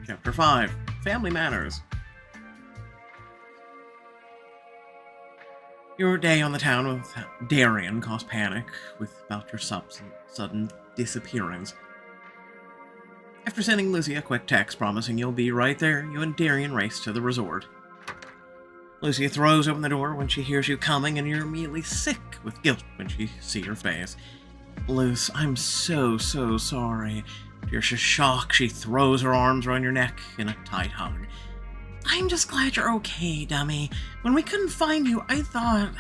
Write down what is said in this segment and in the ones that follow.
Chapter 5. Family Matters. Your day on the town with Darian caused panic about your sudden disappearance. After sending Lucia a quick text promising you'll be right there, you and Darian race to the resort. Lucia throws open the door when she hears you coming, and you're immediately sick with guilt when she sees your face. Luce, I'm so sorry. To your shock, she throws her arms around your neck in a tight hug. I'm just glad you're okay, dummy. When we couldn't find you, I thought...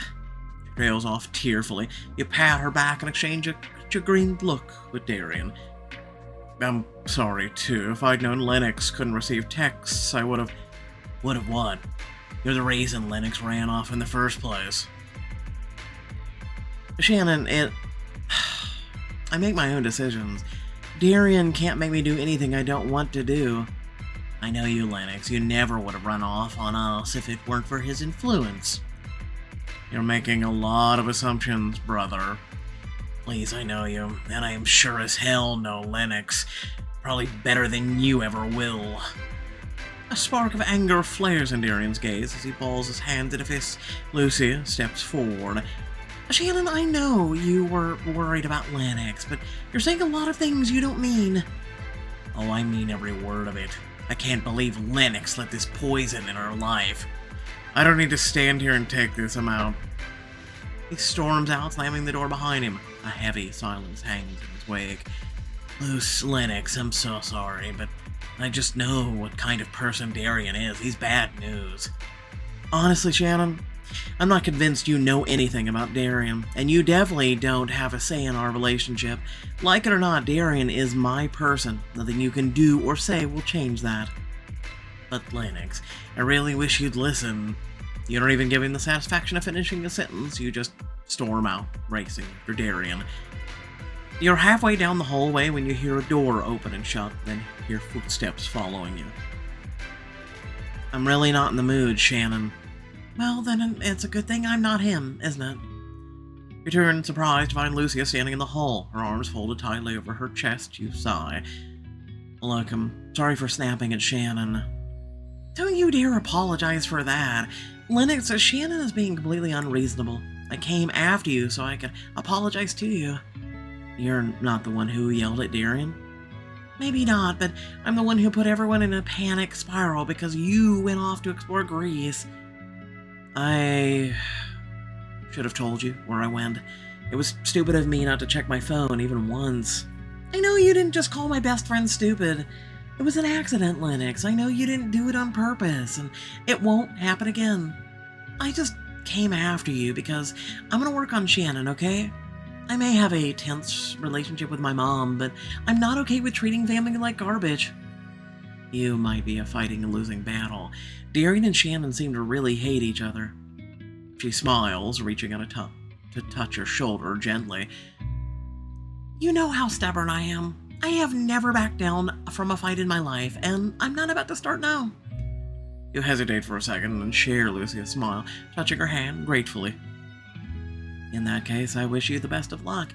She trails off tearfully. You pat her back and exchange a chagrined look with Darian. I'm sorry, too. If I'd known Lennox couldn't receive texts, I would have... Would have what? You're the reason Lennox ran off in the first place. Shannon, I make my own decisions. Darian can't make me do anything I don't want to do. I know you, Lennox. You never would have run off on us if it weren't for his influence. You're making a lot of assumptions, brother. Please, I know you, and I am sure as hell know Lennox. Probably better than you ever will. A spark of anger flares in Darian's gaze as he balls his hands into fists. Lucia steps forward. Shannon, I know you were worried about Lennox, but you're saying a lot of things you don't mean. Oh, I mean every word of it. I can't believe Lennox let this poison in her life. I don't need to stand here and take this amount. He storms out, slamming the door behind him. A heavy silence hangs in his wake. Lennox, I'm so sorry, but I just know what kind of person Darian is. He's bad news. Honestly, Shannon, I'm not convinced you know anything about Darian, and you definitely don't have a say in our relationship. Like it or not, Darian is my person. Nothing you can do or say will change that. But Lennox, I really wish you'd listen. You don't even give him the satisfaction of finishing a sentence, you just storm out, racing for Darian. You're halfway down the hallway when you hear a door open and shut, then hear footsteps following you. I'm really not in the mood, Shannon. Well, then it's a good thing I'm not him, isn't it? You turn, surprised, to find Lucia standing in the hall, her arms folded tightly over her chest. You sigh. Look, I'm sorry for snapping at Shannon. Don't you dare apologize for that. Lennox, Shannon is being completely unreasonable. I came after you so I could apologize to you. You're not the one who yelled at Darian? Maybe not, but I'm the one who put everyone in a panic spiral because you went off to explore Greece. I should have told you where I went. It was stupid of me not to check my phone even once. I know you didn't just call my best friend stupid. It was an accident, Lennox. I know you didn't do it on purpose, and it won't happen again. I just came after you because I'm gonna work on Shannon, okay? I may have a tense relationship with my mom, but I'm not okay with treating family like garbage. You might be fighting a losing battle. Darian and Shannon seem to really hate each other. She smiles, reaching out to touch her shoulder gently. You know how stubborn I am. I have never backed down from a fight in my life, and I'm not about to start now. You hesitate for a second and share Lucia's smile, touching her hand gratefully. In that case, I wish you the best of luck,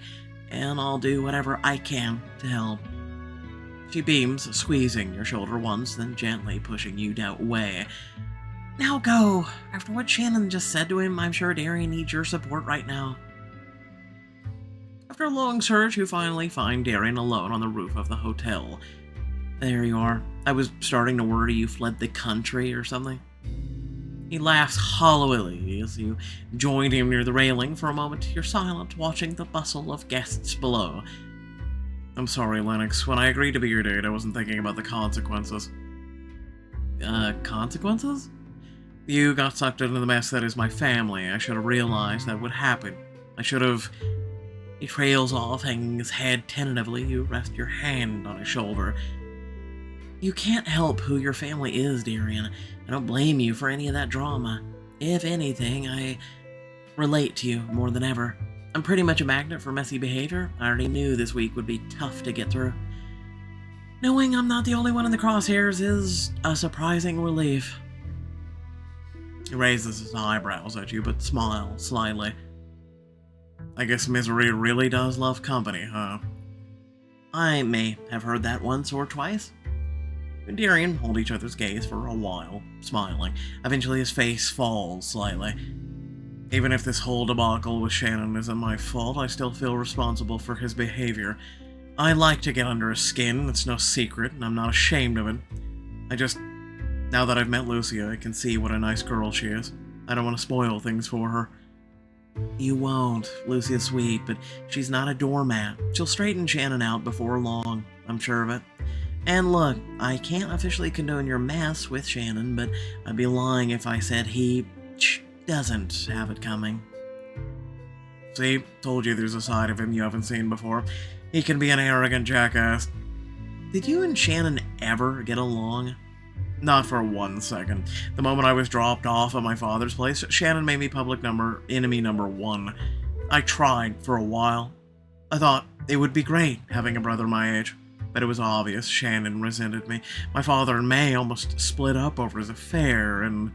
and I'll do whatever I can to help. She beams, squeezing your shoulder once, then gently pushing you away. Now go. After what Shannon just said to him, I'm sure Darian needs your support right now. After a long search, you finally find Darian alone on the roof of the hotel. There you are. I was starting to worry you fled the country or something. He laughs hollowly as you join him near the railing. For a moment, you're silent, watching the bustle of guests below. I'm sorry, Lennox. When I agreed to be your date, I wasn't thinking about the consequences. Consequences? You got sucked into the mess that is my family. I should have realized that would happen. I should have... He trails off, hanging his head tentatively. You rest your hand on his shoulder. You can't help who your family is, Darian. I don't blame you for any of that drama. If anything, I relate to you more than ever. I'm pretty much a magnet for messy behavior. I already knew this week would be tough to get through. Knowing I'm not the only one in the crosshairs is a surprising relief. He raises his eyebrows at you, but smiles slightly. I guess misery really does love company, huh? I may have heard that once or twice. Darian hold each other's gaze for a while, smiling. Eventually his face falls slightly. Even if this whole debacle with Shannon isn't my fault, I still feel responsible for his behavior. I like to get under his skin, it's no secret, and I'm not ashamed of it. Now that I've met Lucia, I can see what a nice girl she is. I don't want to spoil things for her. You won't. Lucia's sweet, but she's not a doormat. She'll straighten Shannon out before long, I'm sure of it. And look, I can't officially condone your mess with Shannon, but I'd be lying if I said he doesn't have it coming. See, told you there's a side of him you haven't seen before. He can be an arrogant jackass. Did you and Shannon ever get along? Not for 1 second. The moment I was dropped off at my father's place, Shannon made me public enemy number 1. I tried for a while. I thought it would be great having a brother my age, but it was obvious Shannon resented me. My father and May almost split up over his affair, and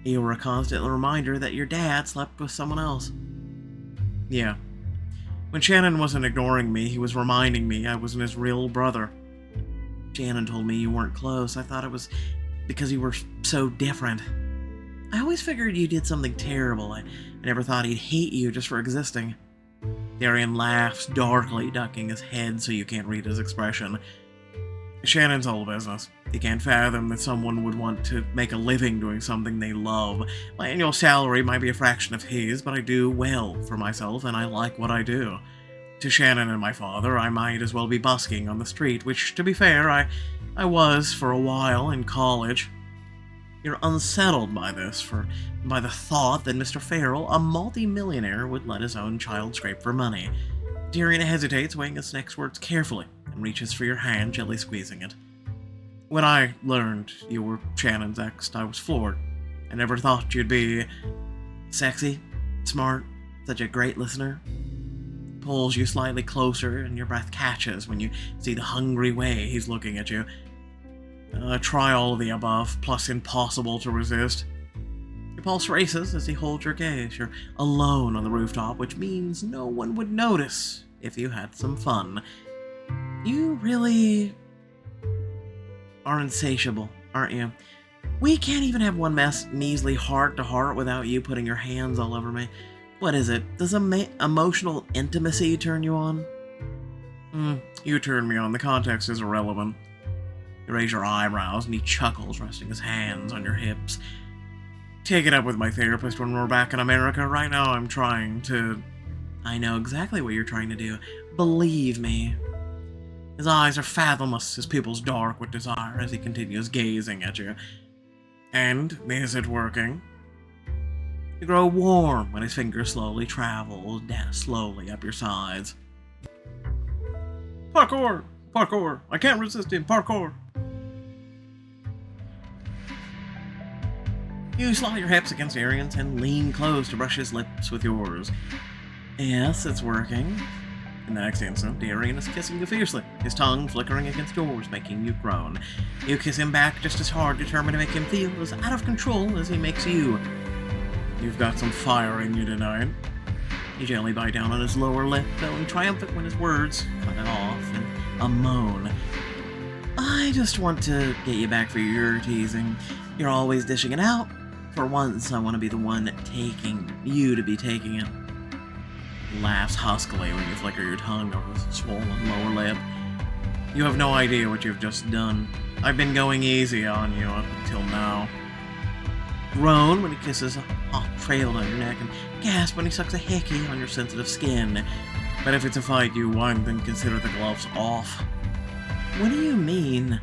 you were a constant reminder that your dad slept with someone else. Yeah. When Shannon wasn't ignoring me, he was reminding me I wasn't his real brother. Shannon told me you weren't close. I thought it was because you were so different. I always figured you did something terrible. I never thought he'd hate you just for existing. Darian laughs darkly, ducking his head so you can't read his expression. Shannon's all business. He can't fathom that someone would want to make a living doing something they love. My annual salary might be a fraction of his, but I do well for myself, and I like what I do. To Shannon and my father, I might as well be busking on the street, which, to be fair, I was for a while in college. You're unsettled by this, by the thought that Mr. Farrell, a multi-millionaire, would let his own child scrape for money. Darian hesitates, weighing his next words carefully, and reaches for your hand, gently squeezing it. When I learned you were Shannon's ex, I was floored. I never thought you'd be sexy, smart, such a great listener. Pulls you slightly closer, and your breath catches when you see the hungry way he's looking at you. Try all of the above, plus impossible to resist. Your pulse races as he holds your gaze. You're alone on the rooftop, which means no one would notice if you had some fun. You really are insatiable, aren't you? We can't even have one measly heart-to-heart without you putting your hands all over me. What is it? Does emotional intimacy turn you on? You turn me on. The context is irrelevant. You raise your eyebrows and he chuckles, resting his hands on your hips. Take it up with my therapist when we're back in America. Right now I'm trying to... I know exactly what you're trying to do. Believe me. His eyes are fathomless, his pupils dark with desire as he continues gazing at you. And is it working? You grow warm when his fingers slowly travel down slowly up your sides. Parkour! Parkour! I can't resist him! Parkour! You slide your hips against Darian's and lean close to brush his lips with yours. Yes, it's working. In the next instant, Darian is kissing you fiercely, his tongue flickering against yours, making you groan. You kiss him back just as hard, determined to make him feel as out of control as he makes you. You've got some fire in you tonight. You gently bite down on his lower lip, feeling triumphant when his words cut it off in a moan. I just want to get you back for your teasing. You're always dishing it out. For once, I want to be the one taking it. He laughs huskily when you flicker your tongue over his swollen lower lip. You have no idea what you've just done. I've been going easy on you up until now. Groan when he kisses a hot trail down your neck, and gasp when he sucks a hickey on your sensitive skin. But if it's a fight you want, then consider the gloves off. What do you mean?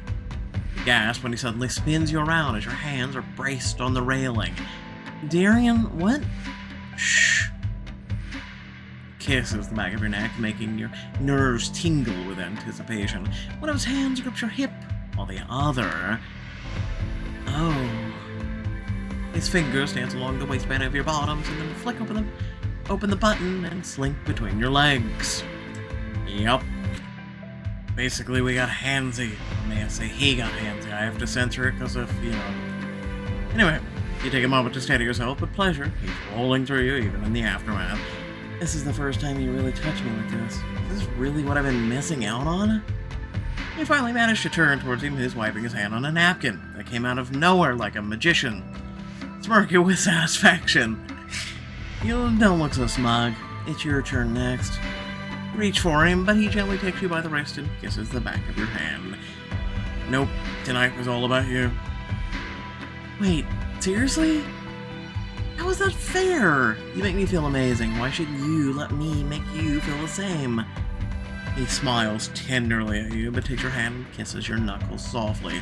You gasp when he suddenly spins you around as your hands are braced on the railing. Darian, what? Shh. Kisses the back of your neck, making your nerves tingle with anticipation. One of his hands grips your hip, while the other... Oh... His fingers dance along the waistband of your bottoms and then flick open the button and slink between your legs. Yup. Basically, we got handsy. I may say he got handsy. I have to censor it because of, Anyway, you take a moment to steady yourself, but pleasure keeps rolling through you even in the aftermath. This is the first time you really touched me like this. Is this really what I've been missing out on? You finally manage to turn towards him, who's wiping his hand on a napkin that came out of nowhere like a magician, smirking with satisfaction. You don't look so smug. It's your turn next. Reach for him, but he gently takes you by the wrist and kisses the back of your hand. Nope, tonight was all about you. Wait, seriously? How is that fair? You make me feel amazing. Why shouldn't you let me make you feel the same? He smiles tenderly at you, but takes your hand and kisses your knuckles softly.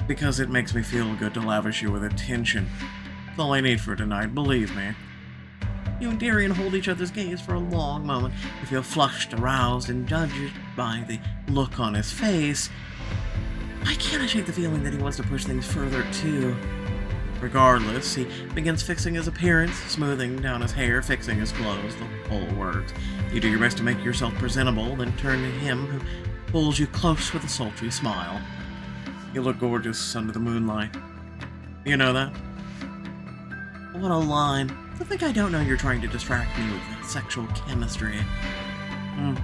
Because it makes me feel good to lavish you with attention. It's all I need for tonight, believe me. You and Darian hold each other's gaze for a long moment. You feel flushed, aroused, and judged by the look on his face. Why can't I shake the feeling that he wants to push things further, too? Regardless, he begins fixing his appearance, smoothing down his hair, fixing his clothes, the whole works. You do your best to make yourself presentable, then turn to him, who pulls you close with a sultry smile. You look gorgeous under the moonlight. You know that? What a line. I think I don't know you're trying to distract me with sexual chemistry.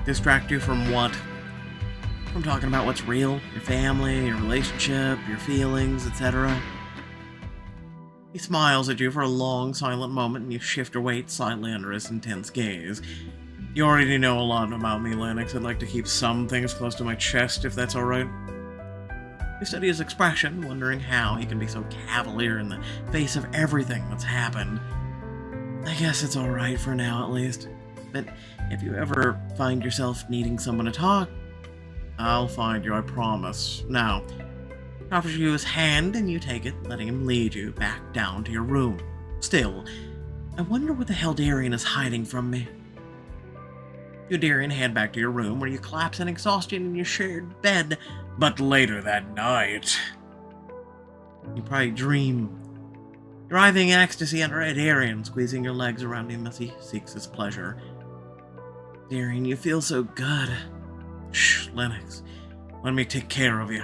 Distract you from what? From talking about what's real, your family, your relationship, your feelings, etc. He smiles at you for a long, silent moment, and you shift your weight slightly under his intense gaze. You already know a lot about me, Lennox. I'd like to keep some things close to my chest, if that's alright. You study his expression, wondering how he can be so cavalier in the face of everything that's happened. I guess it's alright for now, at least. But if you ever find yourself needing someone to talk, I'll find you, I promise. Now, he offers you his hand, and you take it, letting him lead you back down to your room. Still, I wonder what the hell Darian is hiding from me. You and Darian head back to your room, where you collapse in exhaustion in your shared bed. But later that night, you probably dream. You're writhing in ecstasy under Darian, squeezing your legs around him as he seeks his pleasure. Darian, you feel so good. Shh, Lennox. Let me take care of you.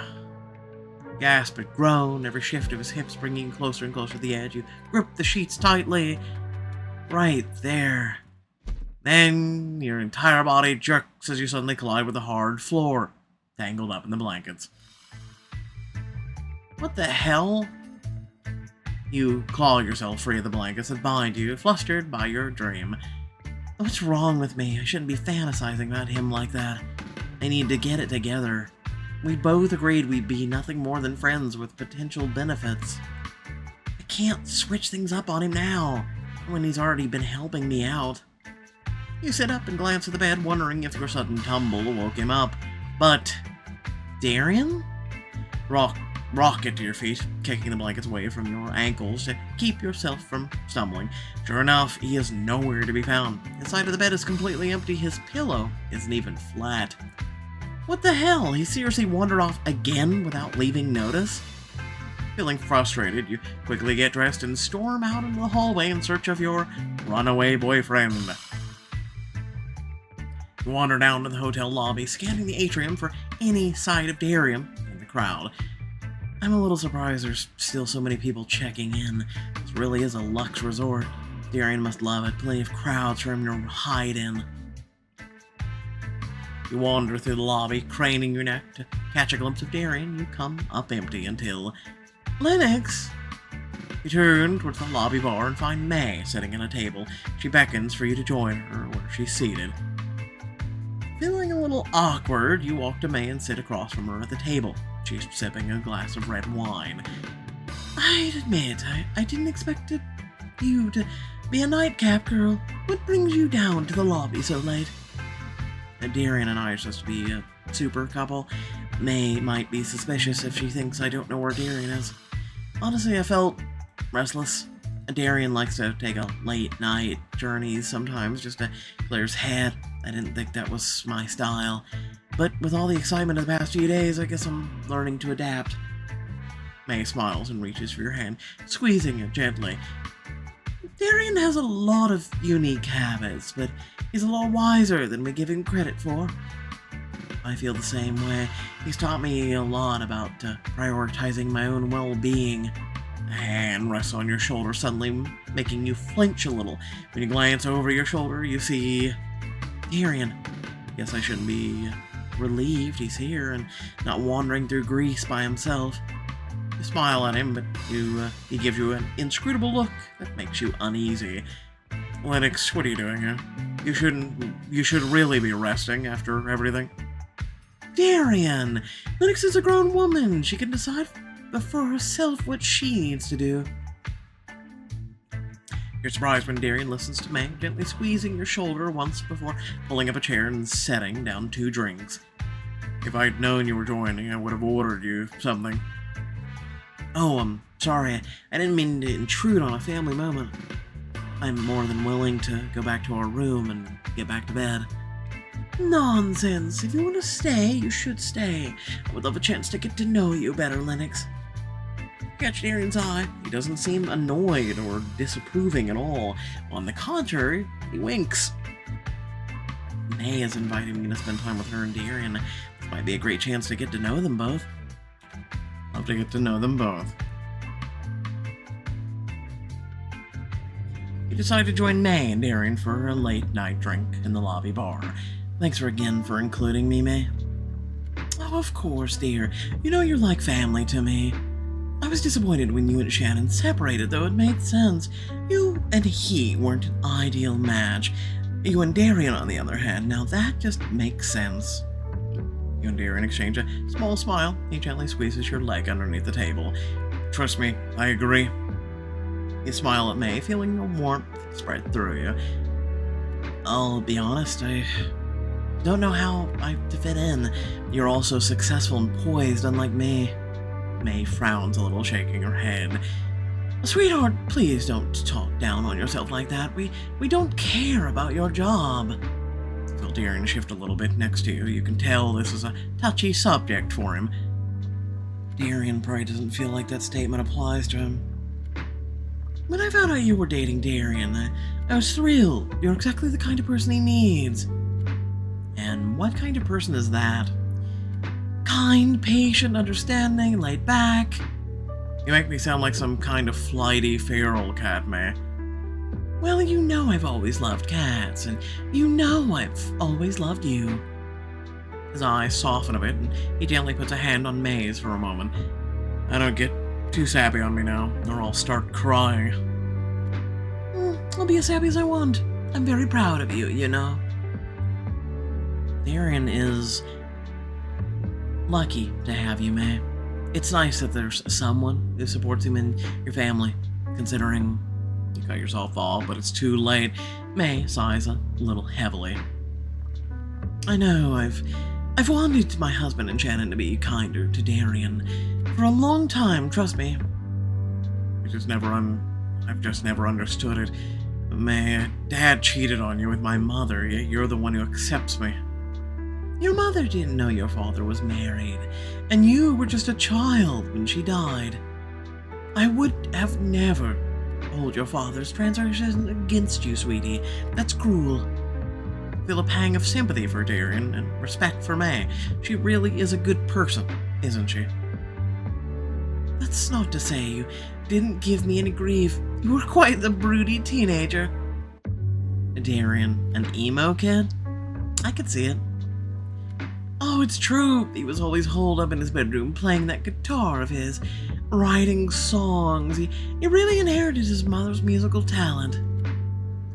Gasp and groan, every shift of his hips bringing you closer and closer to the edge. You grip the sheets tightly. Right there. Then your entire body jerks as you suddenly collide with the hard floor, tangled up in the blankets. What the hell? You claw yourself free of the blankets that bind you, flustered by your dream. What's wrong with me? I shouldn't be fantasizing about him like that. I need to get it together. We both agreed we'd be nothing more than friends with potential benefits. I can't switch things up on him now, when he's already been helping me out. You sit up and glance at the bed, wondering if your sudden tumble woke him up. But Darian? Rocket to your feet, kicking the blankets away from your ankles to keep yourself from stumbling. Sure enough, he is nowhere to be found. His side of the bed is completely empty. His pillow isn't even flat. What the hell? He seriously wandered off again without leaving notice? Feeling frustrated, you quickly get dressed and storm out into the hallway in search of your runaway boyfriend. You wander down to the hotel lobby, scanning the atrium for any sight of Darian in the crowd. I'm a little surprised there's still so many people checking in. This really is a luxe resort. Darian must love it. Plenty of crowds for him to hide in. You wander through the lobby, craning your neck to catch a glimpse of Darian. You come up empty until... Lennox! You turn towards the lobby bar and find May sitting at a table. She beckons for you to join her where she's seated. Feeling a little awkward, you walk to May and sit across from her at the table. She's sipping a glass of red wine. I'd admit, I didn't expect you to be a nightcap girl. What brings you down to the lobby so late? Darian and I are supposed to be a super couple. May might be suspicious if she thinks I don't know where Darian is. Honestly, I felt restless. Darian likes to take a late night journey sometimes just to clear his head. I didn't think that was my style. But with all the excitement of the past few days, I guess I'm learning to adapt. May smiles and reaches for your hand, squeezing it gently. Darian has a lot of unique habits, but he's a lot wiser than we give him credit for. I feel the same way. He's taught me a lot about prioritizing my own well-being. A hand rests on your shoulder, suddenly making you flinch a little. When you glance over your shoulder, you see Darian. Guess I shouldn't be relieved he's here and not wandering through Greece by himself. You smile at him, but he gives you an inscrutable look that makes you uneasy. Lennox, what are you doing here? You should really be resting after everything. Darian! Lennox is a grown woman. She can decide for herself what she needs to do. You're surprised when Darian listens to May, gently squeezing your shoulder once before pulling up a chair and setting down 2 drinks. If I'd known you were joining, I would have ordered you something. Oh, I'm sorry. I didn't mean to intrude on a family moment. I'm more than willing to go back to our room and get back to bed. Nonsense. If you want to stay, you should stay. I would love a chance to get to know you better, Lennox. Catch Darian's eye. He doesn't seem annoyed or disapproving at all. On the contrary, he winks. May is inviting me to spend time with her and Darian. This might be a great chance to get to know them both. Love to get to know them both. You decide to join May and Darian for a late-night drink in the lobby bar. Thanks again for including me, May. Oh, of course, dear. You know you're like family to me. I was disappointed when you and Shannon separated, though it made sense. You and he weren't an ideal match. You and Darian, on the other hand, now that just makes sense. You and Darian exchange a small smile. He gently squeezes your leg underneath the table. Trust me, I agree. You smile at May, feeling a warmth spread through you. I'll be honest, I don't know how to fit in. You're all so successful and poised, unlike me. May frowns a little, shaking her head. Sweetheart, please don't talk down on yourself like that. We don't care about your job. Feel Darian shift a little bit next to you. You can tell this is a touchy subject for him. Darian probably doesn't feel like that statement applies to him. When I found out you were dating Darian, I was thrilled. You're exactly the kind of person he needs. And what kind of person is that? Kind, patient, understanding, laid back. You make me sound like some kind of flighty feral cat, May. Well, you know I've always loved cats, and you know I've always loved you. His eyes soften a bit, and he gently puts a hand on May's for a moment. I don't get too sappy on me now, or I'll start crying. I'll be as happy as I want. I'm very proud of you, you know. Darian is lucky to have you, May. It's nice that there's someone who supports him in your family, considering you cut yourself off, but it's too late. May sighs a little heavily. I know, I've wanted my husband and Shannon to be kinder to Darian for a long time, trust me. I've just never understood it. May, Dad cheated on you with my mother, yet you're the one who accepts me. Your mother didn't know your father was married, and you were just a child when she died. I would have never hold your father's transgression against you, sweetie. That's cruel. I feel a pang of sympathy for Darian and respect for May. She really is a good person, isn't she? That's not to say you didn't give me any grief. You were quite the broody teenager. Darian, an emo kid? I could see it. Oh, it's true. He was always holed up in his bedroom playing that guitar of his, writing songs. He really inherited his mother's musical talent.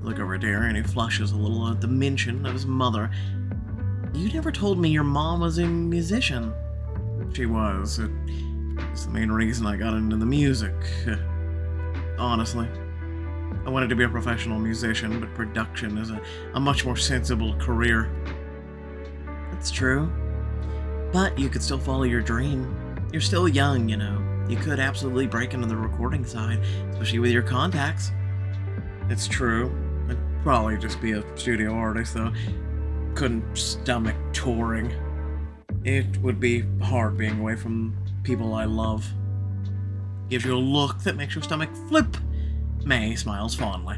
Look over at Darian, he flushes a little at the mention of his mother. You never told me your mom was a musician. She was. It's the main reason I got into the music. Honestly. I wanted to be a professional musician, but production is a much more sensible career. That's true. But you could still follow your dream. You're still young, you know. You could absolutely break into the recording side, especially with your contacts. It's true. I'd probably just be a studio artist, though. Couldn't stomach touring. It would be hard being away from people I love. Gives you a look that makes your stomach flip. May smiles fondly.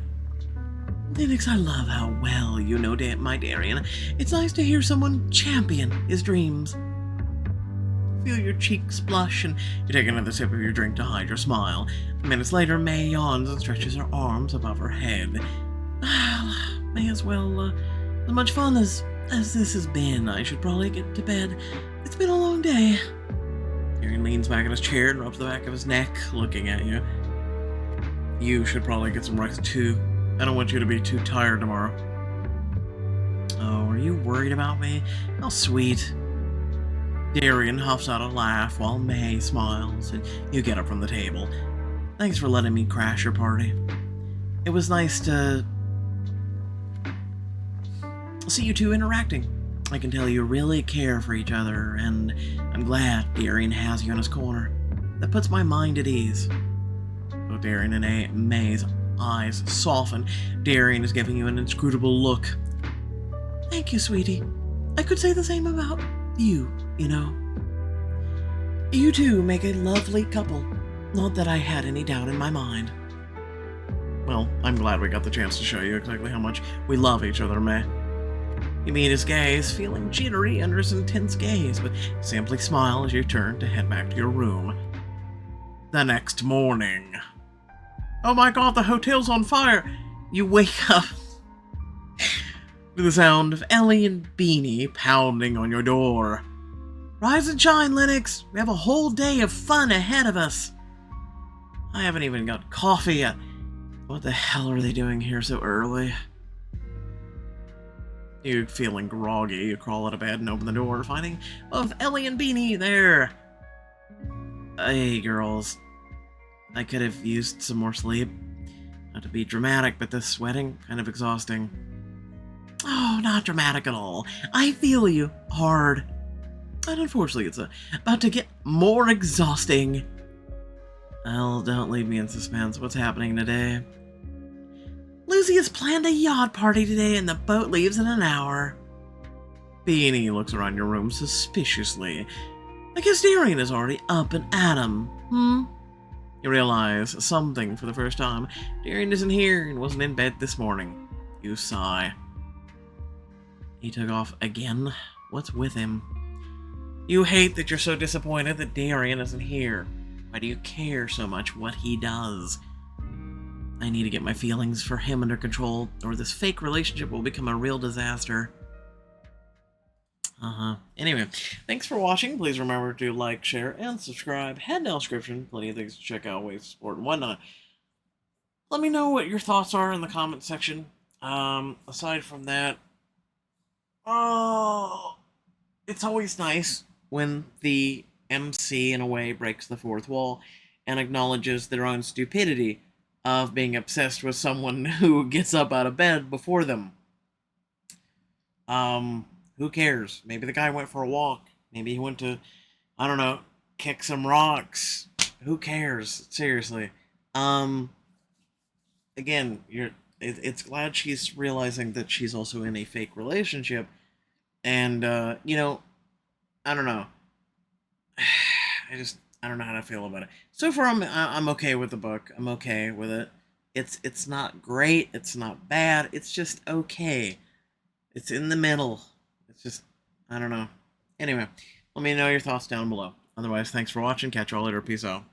Lennox, I love how well you know my Darian. It's nice to hear someone champion his dreams. Feel your cheeks blush, and you take another sip of your drink to hide your smile. Minutes later, May yawns and stretches her arms above her head. May as well, as much fun as As this has been, I should probably get to bed. It's been a long day. Darian leans back in his chair and rubs the back of his neck, looking at you. You should probably get some rest too. I don't want you to be too tired tomorrow. Oh, are you worried about me? How sweet. Darian huffs out a laugh while May smiles, and you get up from the table. Thanks for letting me crash your party. It was nice to see you two interacting. I can tell you really care for each other, and I'm glad Darian has you in his corner. That puts my mind at ease. So Darian and May's eyes soften. Darian is giving you an inscrutable look. Thank you, sweetie. I could say the same about you, you know. You two make a lovely couple. Not that I had any doubt in my mind. Well, I'm glad we got the chance to show you exactly how much we love each other, May. You meet his gaze, feeling jittery under his intense gaze, but simply smile as you turn to head back to your room. The next morning. Oh my god, the hotel's on fire! You wake up to the sound of Ellie and Beanie pounding on your door. Rise and shine, Lennox! We have a whole day of fun ahead of us! I haven't even got coffee yet. What the hell are they doing here so early? You feeling groggy, you crawl out of bed and open the door, finding both Ellie and Beanie there. Hey, girls. I could have used some more sleep. Not to be dramatic, but this sweating, kind of exhausting. Oh, not dramatic at all. I feel you. Hard. And unfortunately, it's about to get more exhausting. Well, don't leave me in suspense. What's happening today? Lucia's planned a yacht party today, and the boat leaves in an hour. Beanie looks around your room suspiciously. I guess Darian is already up and at 'em, You realize something for the first time. Darian isn't here and wasn't in bed this morning. You sigh. He took off again? What's with him? You hate that you're so disappointed that Darian isn't here. Why do you care so much what he does? I need to get my feelings for him under control, or this fake relationship will become a real disaster. Anyway, thanks for watching. Please remember to like, share, and subscribe. Head down description. Plenty of things to check out, ways to support, and whatnot. Let me know what your thoughts are in the comment section. Aside from that, it's always nice when the MC, in a way, breaks the fourth wall and acknowledges their own stupidity of being obsessed with someone who gets up out of bed before them. Who cares? Maybe the guy went for a walk. Maybe he went to, I don't know, kick some rocks. Who cares? Seriously. Again, it's glad she's realizing that she's also in a fake relationship. And, you know, I don't know. I don't know how to feel about it. So far, I'm okay with the book. I'm okay with it. It's not great. It's not bad. It's just okay. It's in the middle. It's just, I don't know. Anyway, let me know your thoughts down below. Otherwise, thanks for watching. Catch you all later. Peace out.